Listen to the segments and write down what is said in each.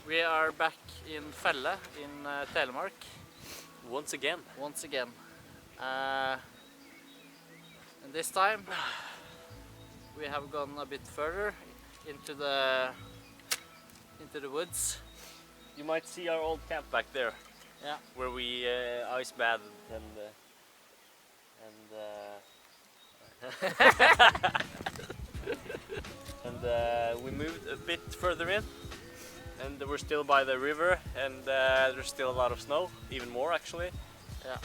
We are back in Felle in Telemark. Once again. And this time we have gone a bit further into the woods. You might see our old camp back there. Yeah. Where we ice bathed and we moved a bit further in, and we're still by the river, and there's still a lot of snow, even more actually. Yeah.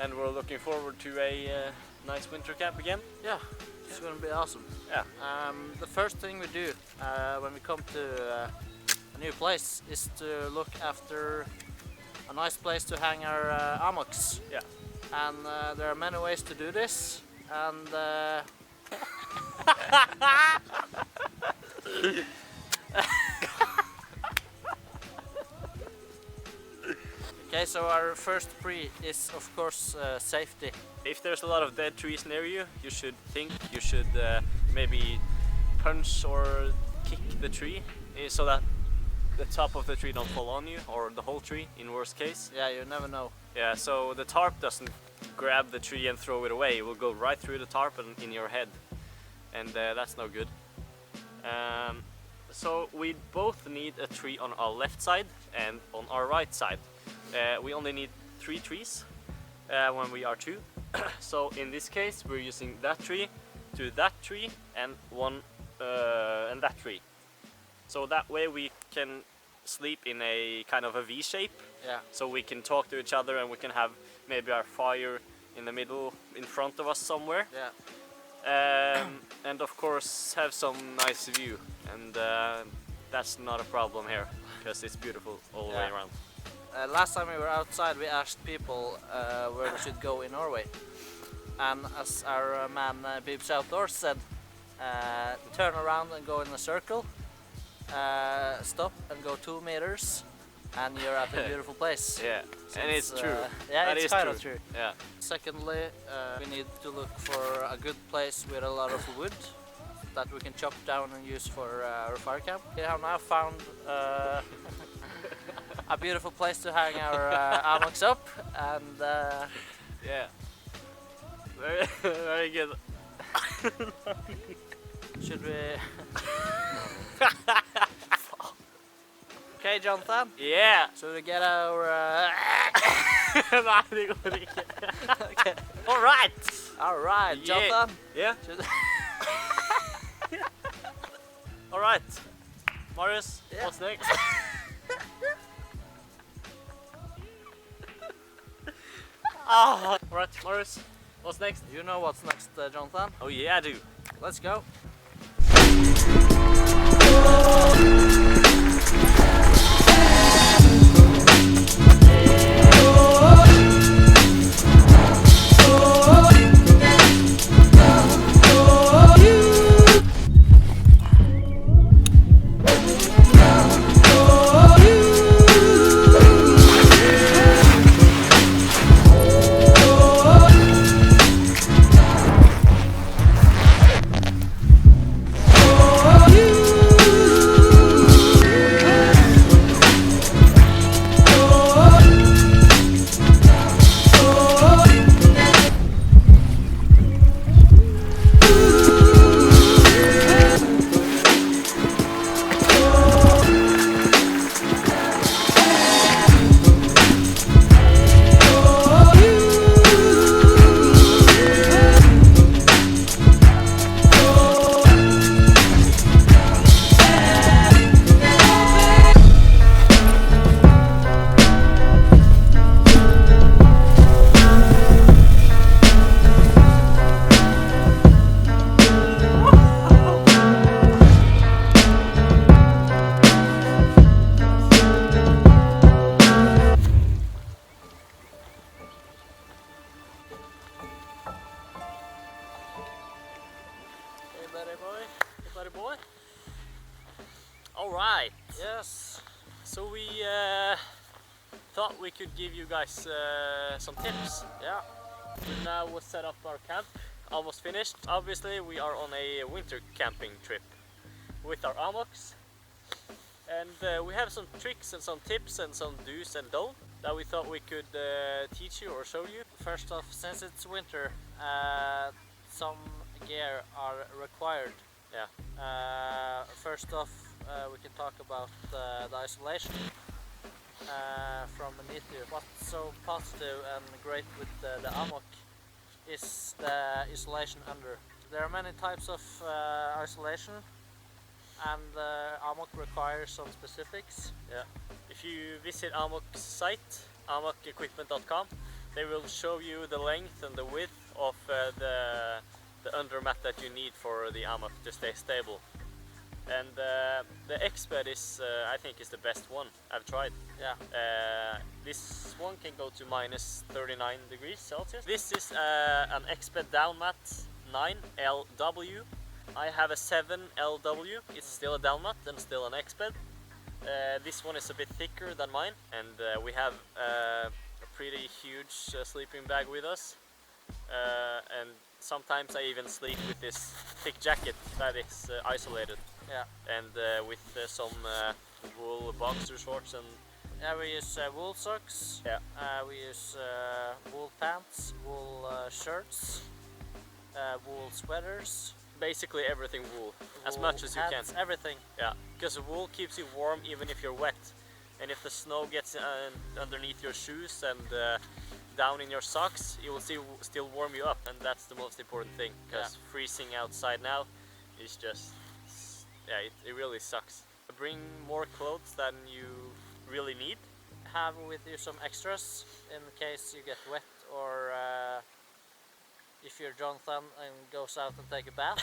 And we're looking forward to a nice winter camp again. Yeah, it's gonna be awesome. Yeah. The first thing we do when we come to a new place is to look after a nice place to hang our amoks. Yeah. And there are many ways to do this, and okay, so our first pre is of course safety. If there's a lot of dead trees near you, you should maybe punch or kick the tree so that the top of the tree don't fall on you, or the whole tree in worst case. Yeah, you never know. Yeah, so the tarp doesn't grab the tree and throw it away. It will go right through the tarp and in your head, and that's no good. So we both need a tree on our left side and on our right side. We only need 3 trees when we are 2. So in this case we're using that tree to that tree and and that tree. So that way we can sleep in a kind of a V shape. Yeah. So we can talk to each other, and we can have maybe our fire in the middle, in front of us somewhere. Yeah. And of course have some nice view, and that's not a problem here because it's beautiful all the way around. Last time we were outside, we asked people where we should go in Norway, and as our man Beeps Outdoors said, turn around and go in a circle, stop and go 2 meters, and you're at a beautiful place. Yeah, so and it's true. Yeah, that it's kind of true. Yeah. Secondly, we need to look for a good place with a lot of wood that we can chop down and use for our fire camp. We have now found a beautiful place to hang our amoks up, and yeah, very good. Should we? Okay, Jonathan. Yeah. Should we get our? Okay. All right. All right, Jonathan. Yeah. All right, Marius. Yeah. What's next? All right, Marius. What's next? You know what's next, Jonathan. Oh yeah, I do. Let's go. All right. Yes. So we thought we could give you guys some tips. Yeah. We now set up our camp, almost finished. Obviously we are on a winter camping trip with our amoks. And we have some tricks and some tips and some do's and don'ts that we thought we could teach you or show you. First off, since it's winter, some gear are required. Yeah. First off, we can talk about the isolation from beneath you. What's so positive and great with the amok is the isolation under. There are many types of isolation, and amok requires some specifics. Yeah. If you visit Hammock's site, ammokequipment.com, they will show you the length and the width of the undermat that you need for the amok to stay stable. And the X-bed is, I think, is the best one I've tried. Yeah. This one can go to minus 39 degrees Celsius. This is an X-bed down mat 9LW. I have a 7LW. It's still a down mat and still an X-bed. This one is a bit thicker than mine, and we have a pretty huge sleeping bag with us. And sometimes I even sleep with this thick jacket that is isolated. Yeah. And with some wool boxer shorts and... Yeah, we use wool socks. Yeah. We use wool pants, wool shirts, wool sweaters. Basically everything wool, as much as you hats, can. Everything. Yeah, because wool keeps you warm even if you're wet. And if the snow gets underneath your shoes and down in your socks, it will still warm you up, and that's the most important thing. Because freezing outside now is just, yeah, it really sucks. Bring more clothes than you really need. Have with you some extras in case you get wet, or if you're Jonathan and goes out and take a bath.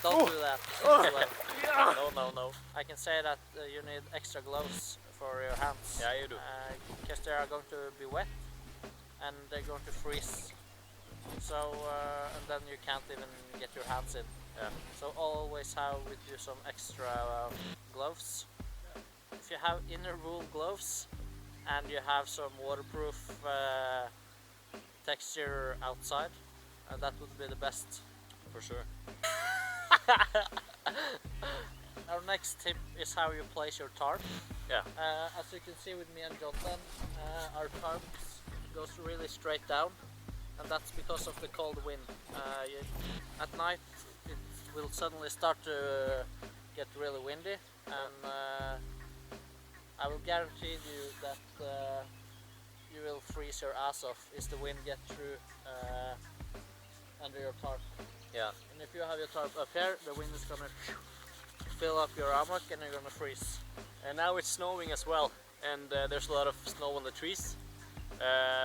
Don't do that. No. I can say that you need extra gloves for your hands. Yeah, you do. Because they are going to be wet and they're going to freeze. So, and then you can't even get your hands in. Yeah. So always have with you some extra gloves. If you have inner wool gloves and you have some waterproof texture outside, that would be the best. For sure. Our next tip is how you place your tarp. Yeah. As you can see with me and Jonathan, our tarp goes really straight down, and that's because of the cold wind. At night it will suddenly start to get really windy, and I will guarantee you that you will freeze your ass off if the wind gets through under your tarp. Yeah. And if you have your tarp up here, the wind is gonna fill up your amok and you're gonna freeze. And now it's snowing as well, and there's a lot of snow on the trees.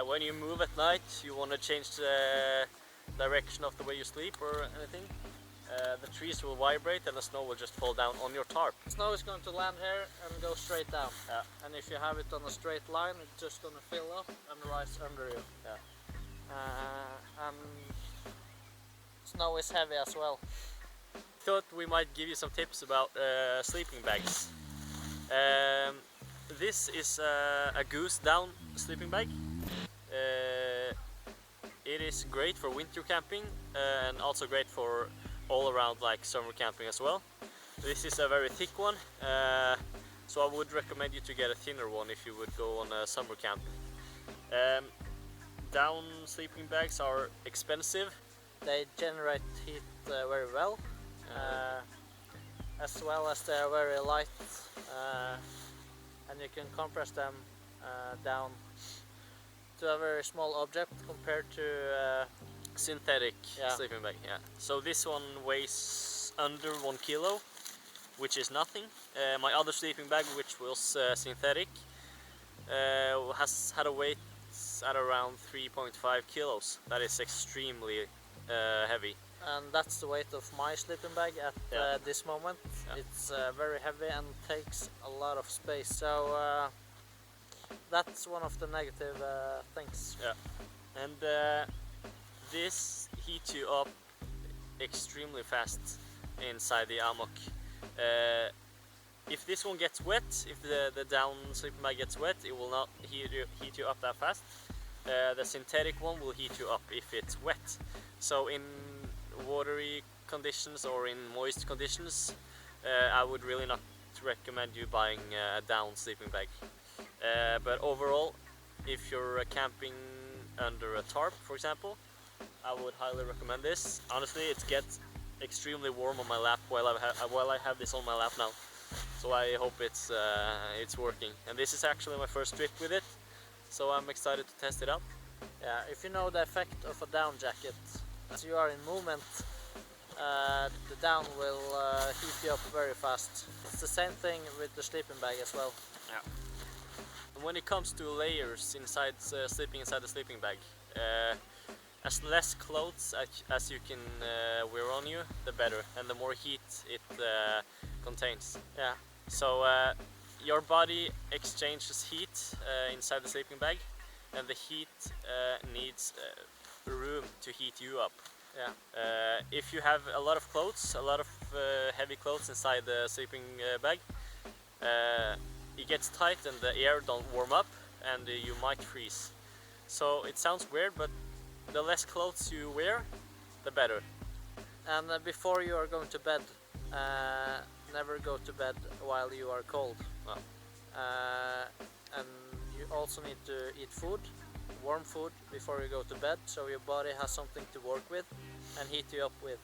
When you move at night, you want to change the direction of the way you sleep or anything. The trees will vibrate and the snow will just fall down on your tarp. Snow is going to land here and go straight down. Yeah. And if you have it on a straight line, it's just going to fill up and rise under you. Yeah. And snow is heavy as well. Thought we might give you some tips about sleeping bags. This is a goose down sleeping bag. It is great for winter camping and also great for all around like summer camping as well. This is a very thick one, so I would recommend you to get a thinner one if you would go on a summer camp. Down sleeping bags are expensive. They generate heat very well, as well as they are very light, and you can compress them down to a very small object compared to synthetic sleeping bag. Yeah. So this one weighs under 1 kilo, which is nothing. My other sleeping bag, which was synthetic, has had a weight at around 3.5 kilos. That is extremely heavy. And that's the weight of my sleeping bag at this moment. Yeah. It's very heavy and takes a lot of space. So that's one of the negative things. Yeah. And this heats you up extremely fast inside the amok. If this one gets wet, if the down sleeping bag gets wet, it will not heat you up that fast. The synthetic one will heat you up if it's wet. So in watery conditions or in moist conditions, I would really not recommend you buying a down sleeping bag. But overall, if you're camping under a tarp, for example, I would highly recommend this. Honestly, it gets extremely warm on my lap while I have this on my lap now. So I hope it's working. And this is actually my first trip with it, so I'm excited to test it out. Yeah, if you know the effect of a down jacket, as you are in movement, the down will heat you up very fast. It's the same thing with the sleeping bag as well. Yeah. And when it comes to layers inside sleeping inside the sleeping bag, as less clothes as you can wear on you, the better, and the more heat it contains. Yeah. So your body exchanges heat inside the sleeping bag, and the heat needs room to heat you up. Yeah. If you have a lot of clothes, a lot of heavy clothes inside the sleeping bag, it gets tight and the air don't warm up, and you might freeze. So it sounds weird, but the less clothes you wear, the better. And before you are going to bed, never go to bed while you are cold. Oh. And you also need to eat food, warm food, before you go to bed, so your body has something to work with and heat you up with.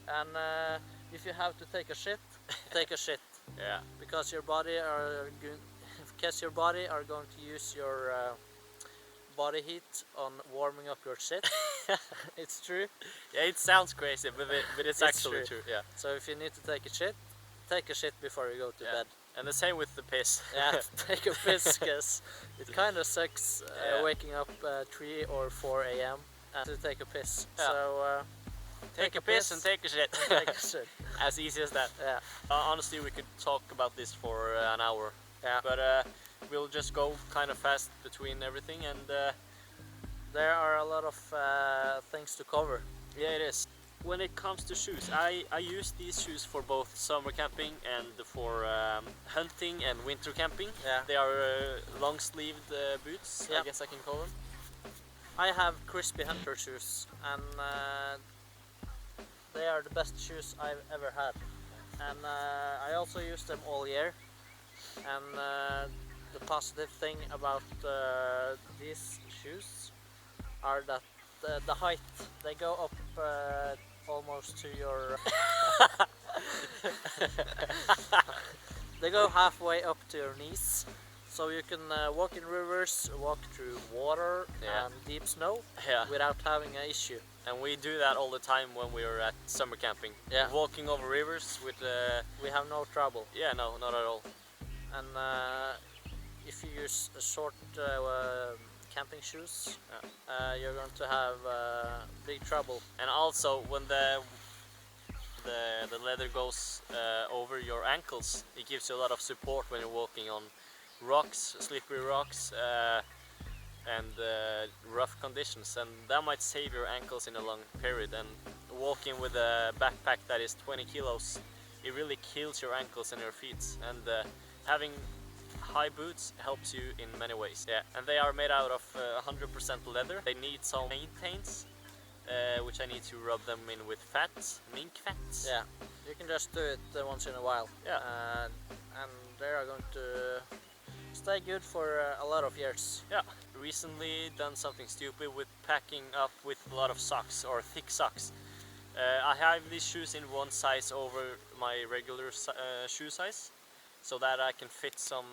And if you have to take a shit, take a shit. Yeah. Because your body are going to use your body heat on warming up your shit. It's true. Yeah, it sounds crazy, but it's actually true. Yeah. So if you need to take a shit before you go to bed. And the same with the piss. Yeah, take a piss, because it kind of sucks waking up 3 or 4 a.m. to take a piss. Yeah. So take a piss and take a shit. take a shit. As easy as that. Yeah. Honestly, we could talk about this for an hour. Yeah. But we'll just go kind of fast between everything, and there are a lot of things to cover. yeah, it is. When it comes to shoes, I use these shoes for both summer camping and for hunting and winter camping. Yeah. They are long-sleeved boots, Yeah. I guess I can call them. I have crispy hunter shoes, and they are the best shoes I've ever had. And I also use them all year. And the positive thing about these shoes are that the height, they go up almost to your they go halfway up to your knees, so you can walk in rivers, walk through water and deep snow without having an issue. And we do that all the time when we're at summer camping. Yeah. Walking over rivers with We have no trouble. yeah, no, not at all. And if you use short camping shoes, you're going to have big trouble. And also, when the leather goes over your ankles, it gives you a lot of support when you're walking on rocks, slippery rocks, and rough conditions, and that might save your ankles in a long period. And walking with a backpack that is 20 kilos, it really kills your ankles and your feet. And having high boots helps you in many ways. Yeah, and they are made out of 100% leather. They need some paints, which I need to rub them in with fats, mink fats. Yeah, you can just do it once in a while. Yeah. And they are going to stay good for a lot of years. Yeah. Recently done something stupid with packing up with a lot of socks, or thick socks. I have these shoes in one size over my regular shoe size, so that I can fit some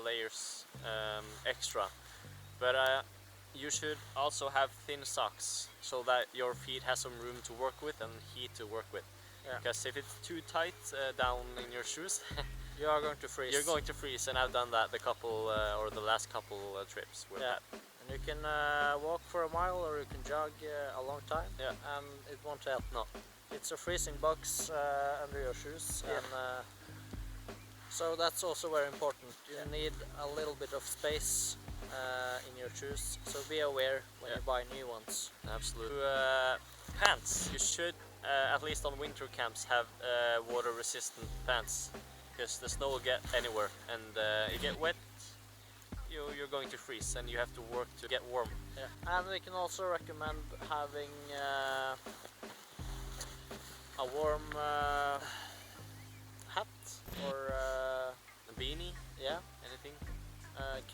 layers extra. But you should also have thin socks, so that your feet has some room to work with and heat to work with. Because if it's too tight down in your shoes, you are going to freeze. You're going to freeze, and I've done that the last couple trips with that. And you can walk for a mile, or you can jog a long time, and it won't help. No. It's a freezing box under your shoes, and so that's also very important. You need a little bit of space in your shoes, so be aware when you buy new ones. Absolutely. Pants. You should, at least on winter camps, have water-resistant pants, because the snow will get anywhere, and you get wet, you're going to freeze, and you have to work to get warm. Yeah. And we can also recommend having a warm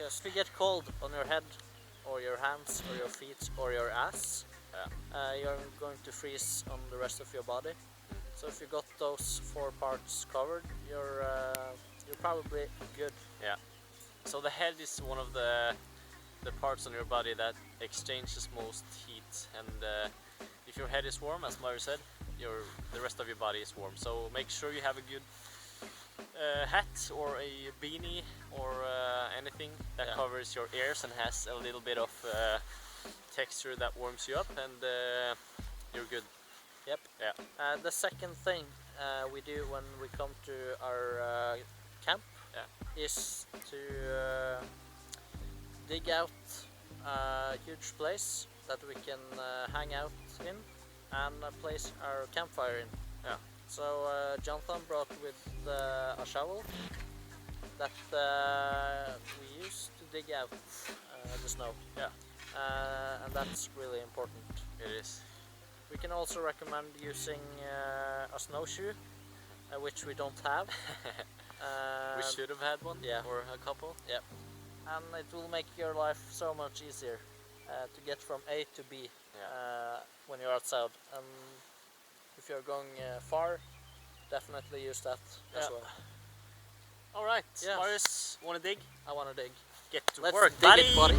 Because if you get cold on your head, or your hands, or your feet, or your ass, you're going to freeze on the rest of your body. So if you got those 4 parts covered, you're probably good. Yeah. So the head is one of the parts on your body that exchanges most heat, and if your head is warm, as Mario said, the rest of your body is warm. So make sure you have a good hat or a beanie or anything that covers your ears and has a little bit of texture that warms you up, and you're good. Yep. Yeah. The second thing we do when we come to our camp is to dig out a huge place that we can hang out in and place our campfire in. Yeah. So Jonathan brought with a shovel that we use to dig out the snow. Yeah. And that's really important. It is. We can also recommend using a snowshoe, which we don't have. We should have had one, yeah, or a couple. Yeah, and it will make your life so much easier to get from A to B when you're outside. And if you're going far, definitely use that as well. All right, Yeah. Marius, wanna dig? I want to dig. Get to Let's work, dig buddy. it, buddy.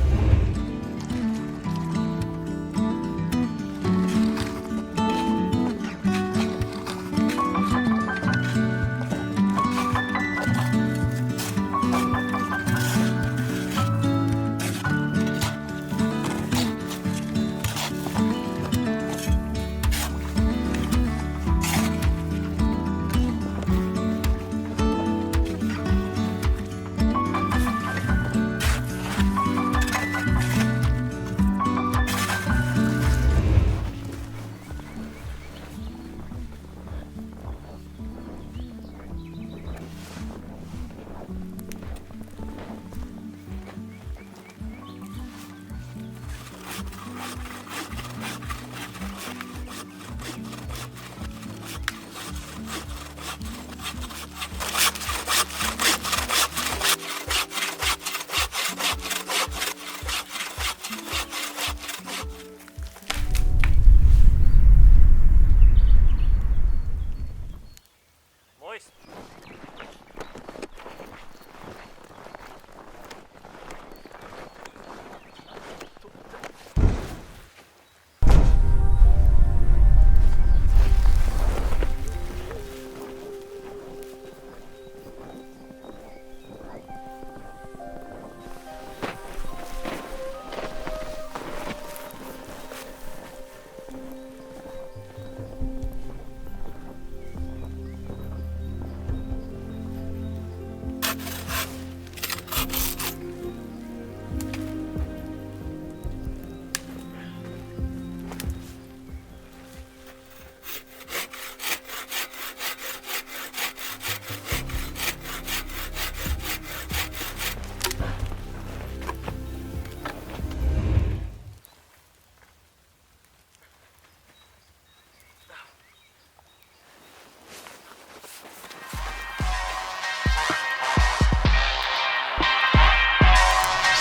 Moist.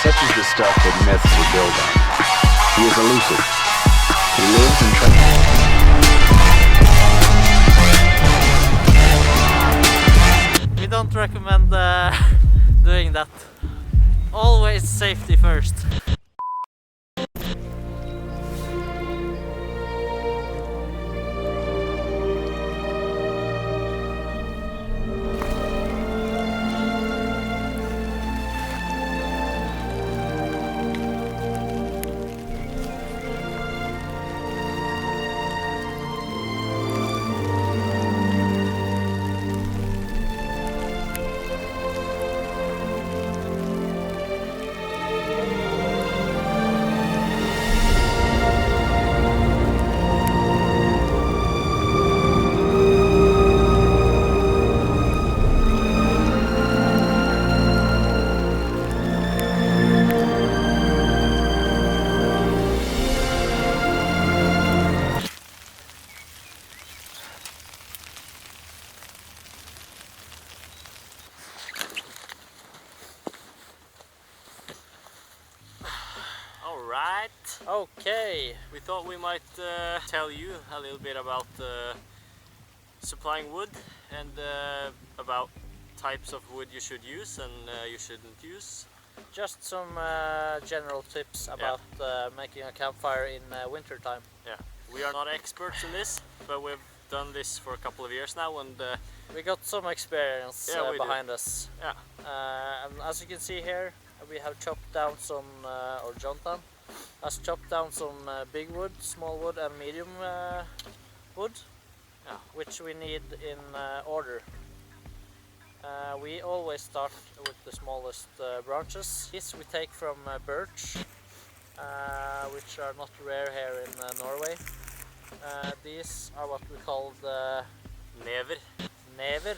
Such is the stuff that myths are built on. He is elusive. He lives and travels. We don't recommend doing that. Always safety first. Okay. We thought we might tell you a little bit about supplying wood and about types of wood you should use and you shouldn't use. Just some general tips about making a campfire in winter time. Yeah, we are not experts in this, but we've done this for a couple of years now, and we got some experience behind us. Yeah. And as you can see here, we have chopped down some, or Jonathan has chopped down some big wood, small wood, and medium wood, which we need in order. We always start with the smallest branches. These we take from birch, which are not rare here in Norway. These are what we call the never,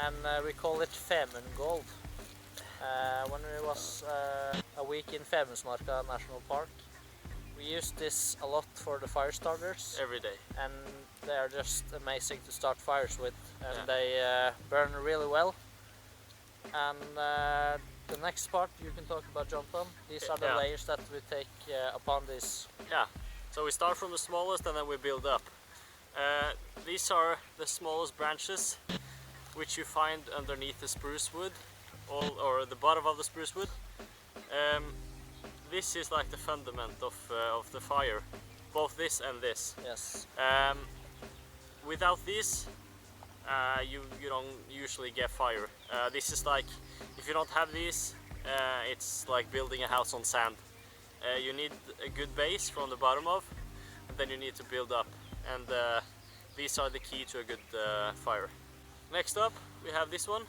and we call it Femundgold. When we was a week in Femundsmarka National Park, we used this a lot for the fire starters. Every day. And they are just amazing to start fires with, and they burn really well. And the next part you can talk about, Jonathan. These are the layers that we take upon this. Yeah, so we start from the smallest and then we build up. These are the smallest branches which you find underneath the spruce wood, or the bottom of the spruce wood. This is like the fundament of the fire, both this and this. Yes. Without these, you don't usually get fire. This is like, if you don't have these, it's like building a house on sand. You need a good base from the bottom of, and then you need to build up. And these are the key to a good fire. Next up, we have this one.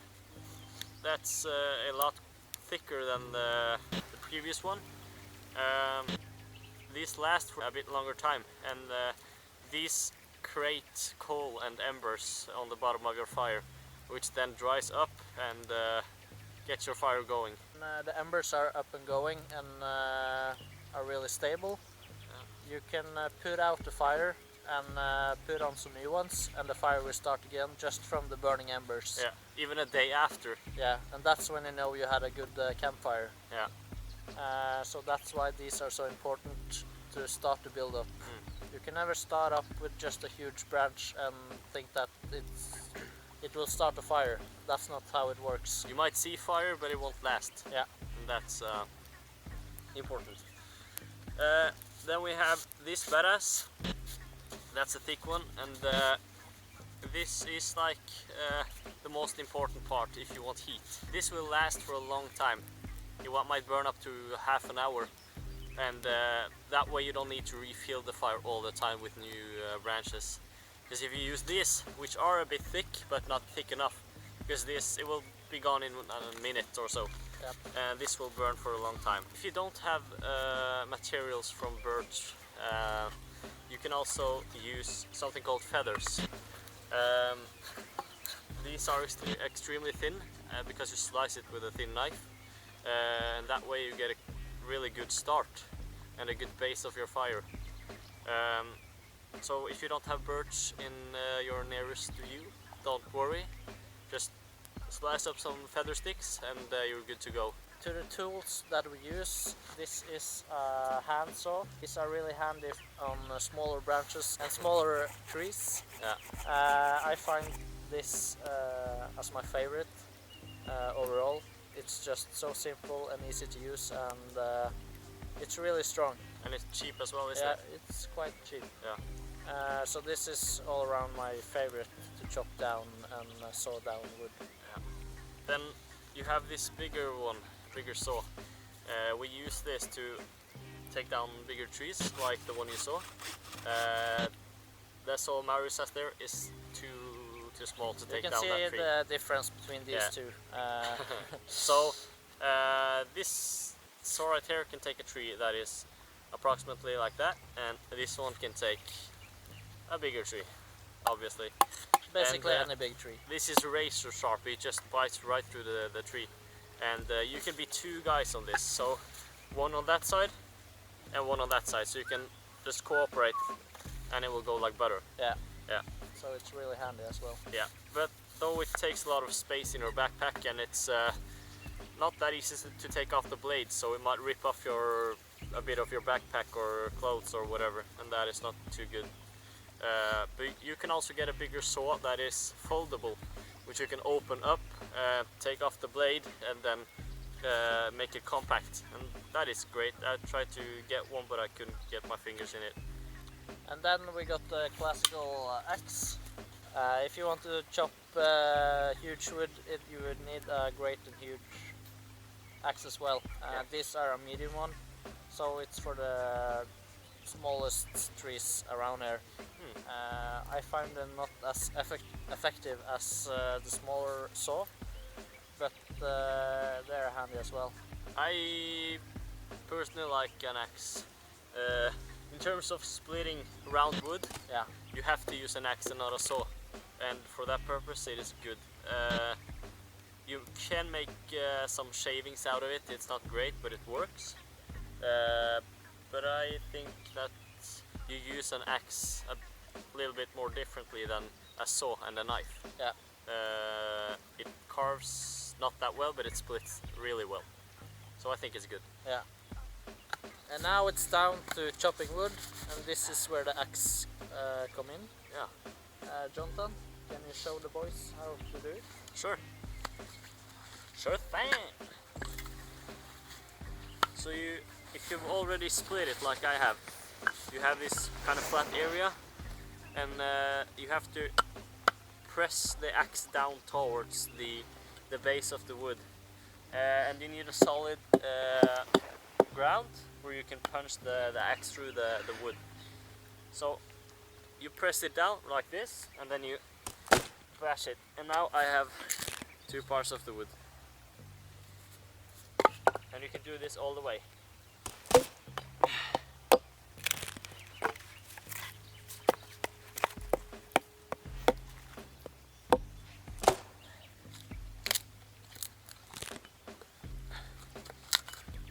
That's a lot thicker than the previous one. These last for a bit longer time, and these create coal and embers on the bottom of your fire, which then dries up and gets your fire going. And, the embers are up and going and are really stable. You can put out the fire and put on some new ones, and the fire will start again just from the burning embers. Yeah, even a day after. Yeah, and that's when you know you had a good campfire. Yeah. So that's why these are so important to start to build up. You can never start up with just a huge branch and think that it will start a fire. That's not how it works. You might see fire, but it won't last. Yeah. And that's important. Then we have this badass. That's a thick one, and this is like the most important part if you want heat. This will last for a long time. You might burn up to half an hour, and that way you don't need to refill the fire all the time with new branches. Because if you use these, which are a bit thick but not thick enough, because it will be gone in a minute or so. Yep. And this will burn for a long time. If you don't have materials from birch, you can also use something called feathers. These are extremely thin because you slice it with a thin knife, and that way you get a really good start and a good base of your fire. So if you don't have birch in your nearest to you, don't worry, just slice up some feather sticks and you're good to go. To the tools that we use, this is a hand saw. These are really handy on smaller branches and smaller trees. Yeah. I find this as my favorite overall. It's just so simple and easy to use, and it's really strong. And it's cheap as well, isn't Yeah, it? it's quite cheap. Yeah. So this is all around my favorite to chop down and saw down wood. Yeah. Then you have this bigger saw. We use this to take down bigger trees, like the one you saw. The saw Marius has there is too small to take down that tree. You can see the difference between these two. So this saw right here can take a tree that is approximately like that, and this one can take a bigger tree, obviously. Basically and, any big tree. This is razor sharp, it just bites right through the tree. And you can be two guys on this, so one on that side and one on that side, so you can just cooperate and it will go like butter. Yeah. Yeah. So it's really handy as well. Yeah, but though it takes a lot of space in your backpack and it's not that easy to take off the blades, so it might rip off your a bit of your backpack or clothes or whatever, and that is not too good. But you can also get a bigger saw that is foldable, which you can open up, take off the blade, and then make it compact, and that is great. I tried to get one, but I couldn't get my fingers in it. And then we got the classical axe. If you want to chop huge wood, you would need a great and huge axe as well. These are a medium one, so it's for the smallest trees around here. I find them not as effective as the smaller saw, but they're handy as well. I personally like an axe. In terms of splitting round wood, you have to use an axe and not a saw, and for that purpose it is good. You can make some shavings out of it. It's not great, but it works. But I think that you use an axe a little bit more differently than a saw and a knife. It carves not that well, but it splits really well. So I think it's good. Yeah. And now it's down to chopping wood, and this is where the axe come in. Jonathan, can you show the boys how to do it? Sure. Sure thing. So if you've already split it like I have, you have this kind of flat area, and you have to press the axe down towards the base of the wood, and you need a solid ground where you can punch the axe through the wood. So you press it down like this, and then you bash it, and now I have two parts of the wood, and you can do this all the way.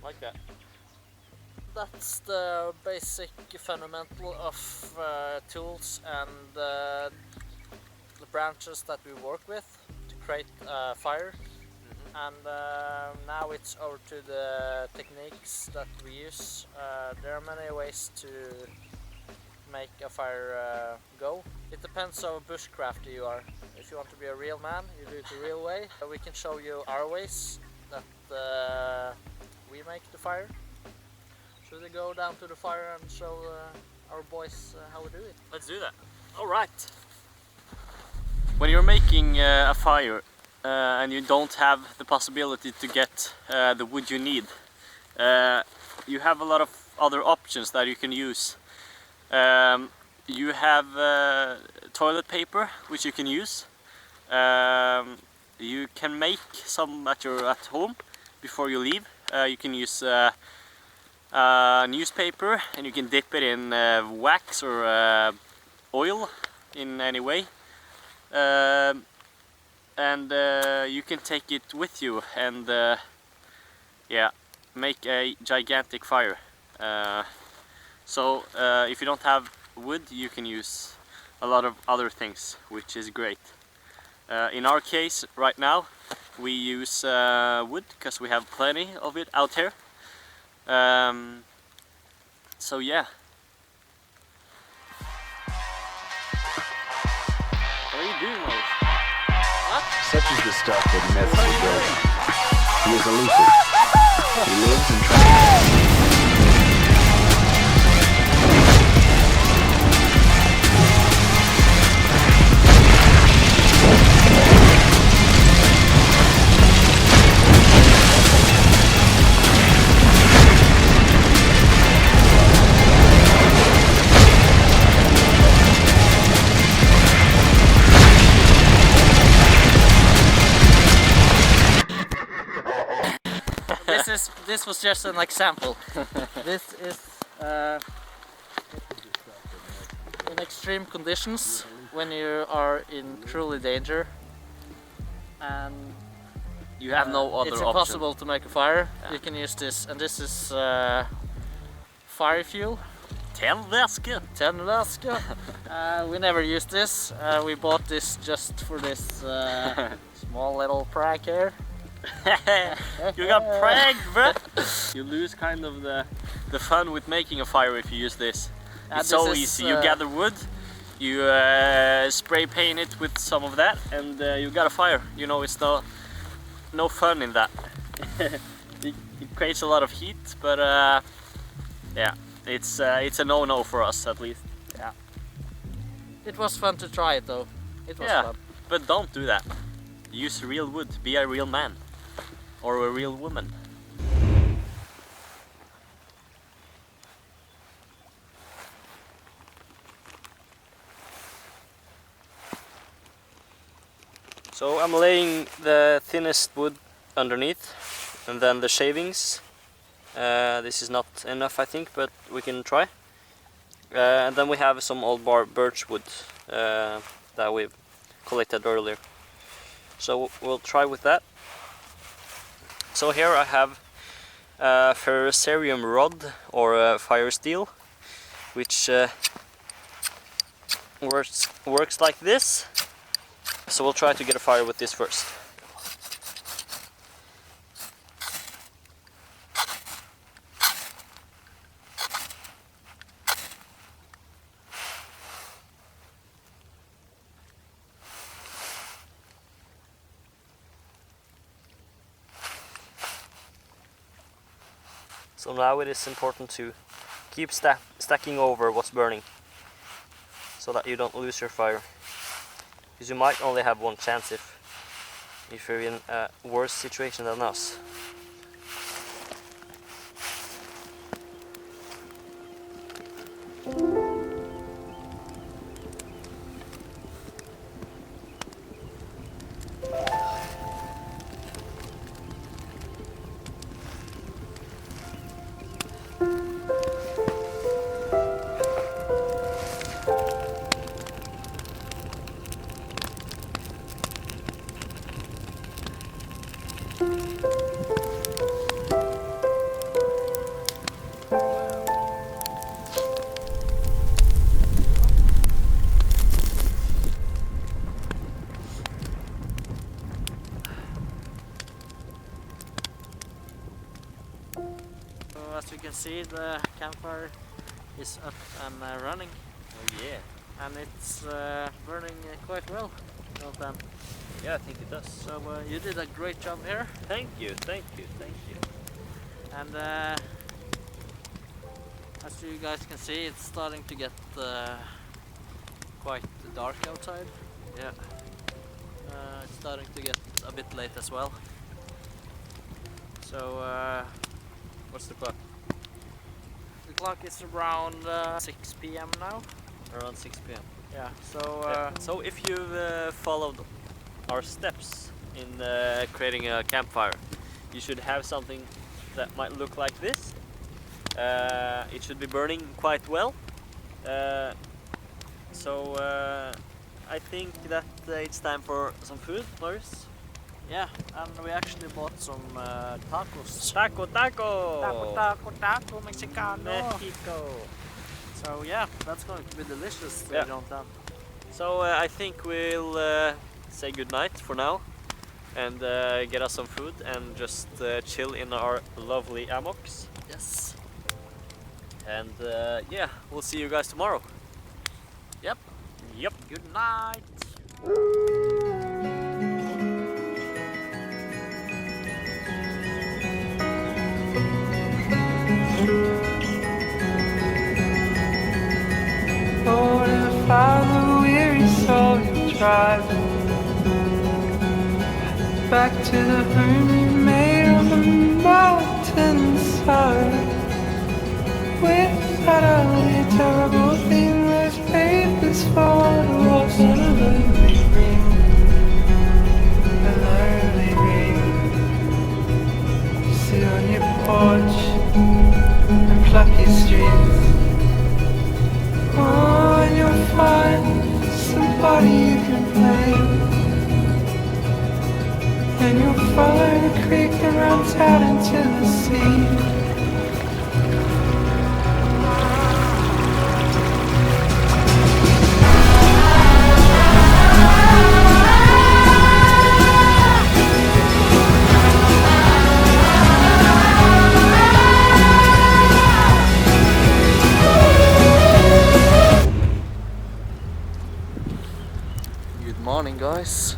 Like that. That's the basic fundamental of tools and the branches that we work with to create fire. And now it's over to the techniques that we use. There are many ways to make a fire go. It depends how bushcrafty you are. If you want to be a real man, you do it the real way. We can show you our ways that we make the fire. Should we go down to the fire and show our boys how we do it? Let's do that. Alright. When you're making a fire and you don't have the possibility to get the wood you need, you have a lot of other options that you can use. You have toilet paper, which you can use. You can make some at home before you leave. You can use newspaper, and you can dip it in wax or oil in any way, and you can take it with you and make a gigantic fire. So if you don't have wood, you can use a lot of other things, which is great. In our case right now we use wood because we have plenty of it out here. So yeah. What are you doing, Mo? What? Such is the stuff that myths are building. He is elusive. He lives and travels. This was just an example. This is in extreme conditions when you are in truly danger and You have no other it's option. impossible to make a fire. You can use this, and this is fire fuel. Tändvätska. Tändvätska. We never used this. We bought this just for this small little prank here. You got pranked, bro. You lose kind of the fun with making a fire if you use this. And It's this so is, easy. You gather wood, you spray paint it with some of that, and you got a fire. You know, it's no fun in that. it creates a lot of heat, but yeah, it's a no-no for us at least. Yeah. It was fun to try it though. It was fun. But don't do that. Use real wood. Be a real man or a real woman. So I'm laying the thinnest wood underneath, and then the shavings. This is not enough, I think, but we can try. And then we have some old birch wood that we've collected earlier. So we'll try with that. So here I have a ferrocerium rod or a fire steel, which works like this. So we'll try to get a fire with this first. So now it is important to keep stacking over what's burning, so that you don't lose your fire. Because you might only have one chance if you're in a worse situation than us. As you can see, the campfire is up and running. Oh yeah. And it's burning quite well. Well done. Yeah, I think it does. So you did a great job here. Thank you, thank you, thank you. And as you guys can see, it's starting to get quite dark outside. Yeah. It's starting to get a bit late as well. So what's the clock? The clock is around 6 p.m. now. Around 6 p.m. Yeah. So so if you've followed our steps in creating a campfire, you should have something that might look like this. It should be burning quite well. So I think that it's time for some food, Marius. Yeah, and we actually bought some tacos. Taco! Taco Mexicano! Mexico! So yeah, that's going to be delicious later on time. So I think we'll say goodnight for now and get us some food and just chill in our lovely hammocks. Yes. And yeah, we'll see you guys tomorrow. Yep. Yep. Good night. Lord, if I the weary soul you drive back to the home you made on the mountainside. Without a terrible thing, there's papers for the walls on a lonely ring, a lonely ring. Sit on your porch and pluck your strings. Oh, and you'll find somebody you can blame. And you'll follow the creek that runs out into the sea. Good morning, guys.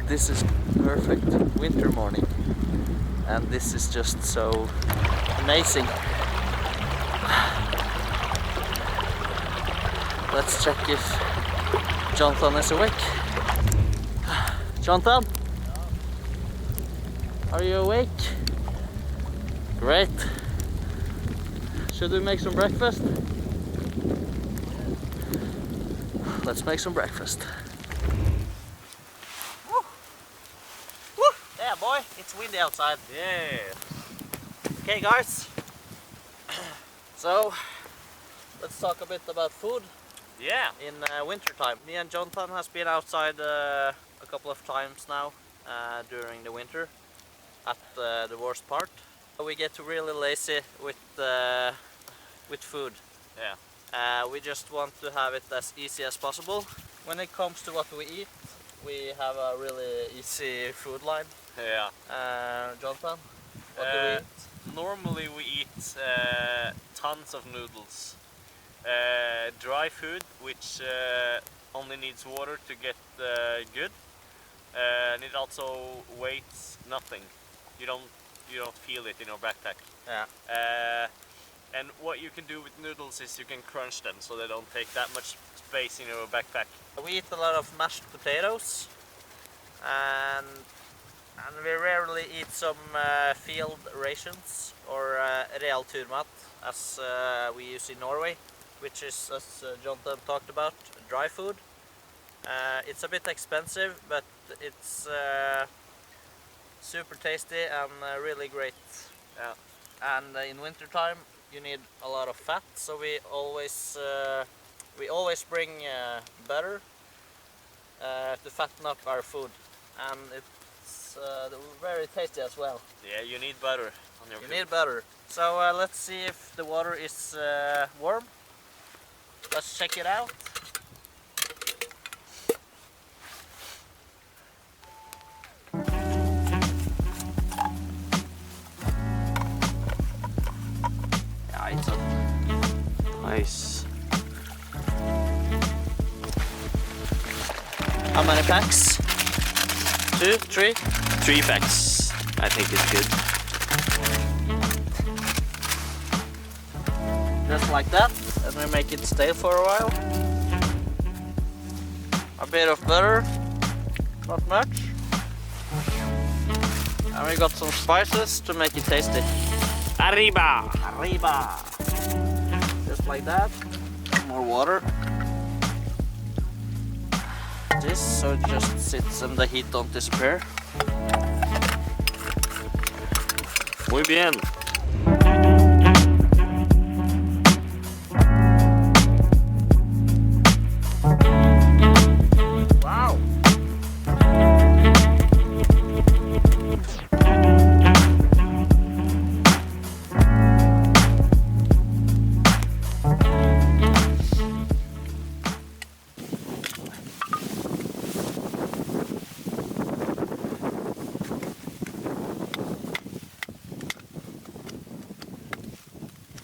This is perfect winter morning, and this is just so amazing. Let's check if Jonathan is awake. Jonathan? Are you awake? Great. Should we make some breakfast? Let's make some breakfast. Woo. Woo. Yeah, boy, it's windy outside. Yeah. Okay, guys. So, let's talk a bit about food Yeah. in winter time. Me and Jonathan has been outside a couple of times now during the winter at the worst part. We get really lazy with food. Yeah. We just want to have it as easy as possible. When it comes to what we eat, we have a really easy food line. Yeah. Jonathan, what do we eat? Normally we eat tons of noodles. Dry food, which only needs water to get good, and it also weighs nothing. You don't feel it in your backpack. Yeah. And what you can do with noodles is you can crunch them so they don't take that much space in your backpack. We eat a lot of mashed potatoes, and we rarely eat some field rations or real turmat, as we use in Norway, which is, as Jonathan talked about, dry food. It's a bit expensive, but it's super tasty and really great. Yeah. And in winter time you need a lot of fat, so we always bring butter to fatten up our food, and it's very tasty as well. Yeah, you need butter on your food. You need butter. So let's see if the water is warm. Let's check it out. Yeah, it's up. Nice. How many packs? 2, 3? 3 packs. I think it's good. Just like that, and we make it stay for a while. A bit of butter, not much. And we got some spices to make it tasty. Arriba! Arriba! Just like that. More water. This, so it just sits and the heat don't disappear. Muy bien. Wow!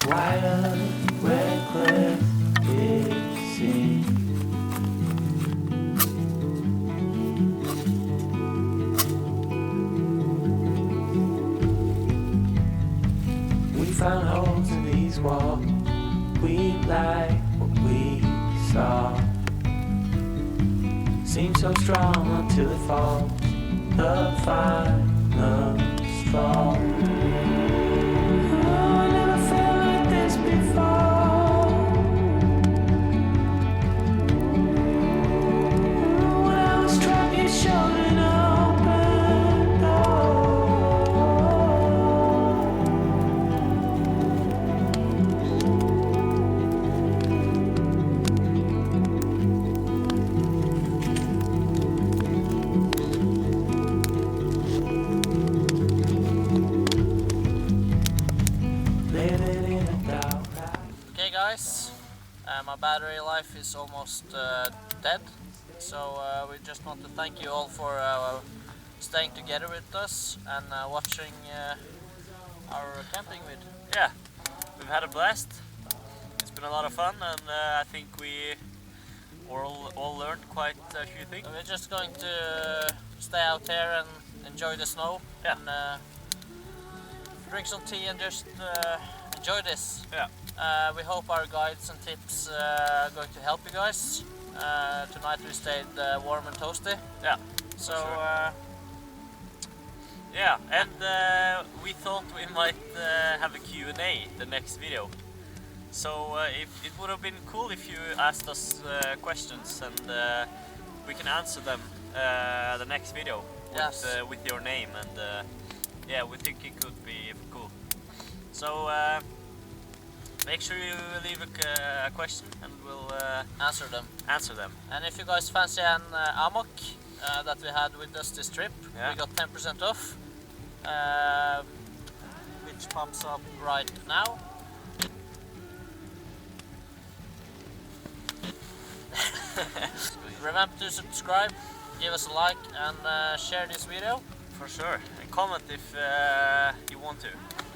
White up, red cliff, big sea. We found holes in these walls. We like what we saw. Seems so strong until it falls. The final straw. I never felt like this before. When I was trapped, you showed an open door. Living in a dark house. Okay guys, my battery life is almost dead, so we just want to thank you all for staying together with us and watching our camping with. Yeah, we've had a blast. It's been a lot of fun, and I think we all learned quite a few things. We're just going to stay out here and enjoy the snow. Yeah. And drink some tea and just enjoy this. Yeah. We hope our guides and tips are going to help you guys. Tonight we stayed warm and toasty. Yeah. So sure. Yeah, and we thought we might have a Q&A the next video. So it would have been cool if you asked us questions and we can answer them the next video with, Yes. With your name, and yeah, we think it could be cool. So make sure you leave a question and we'll answer them. answer them. And if you guys fancy an amok that we had with us this trip, Yeah. we got 10% off, which pops up right now. Remember to subscribe, give us a like, and share this video. For sure. And comment if you want to.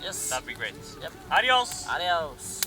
Yes. That'd be great. Yep. Adios! Adios.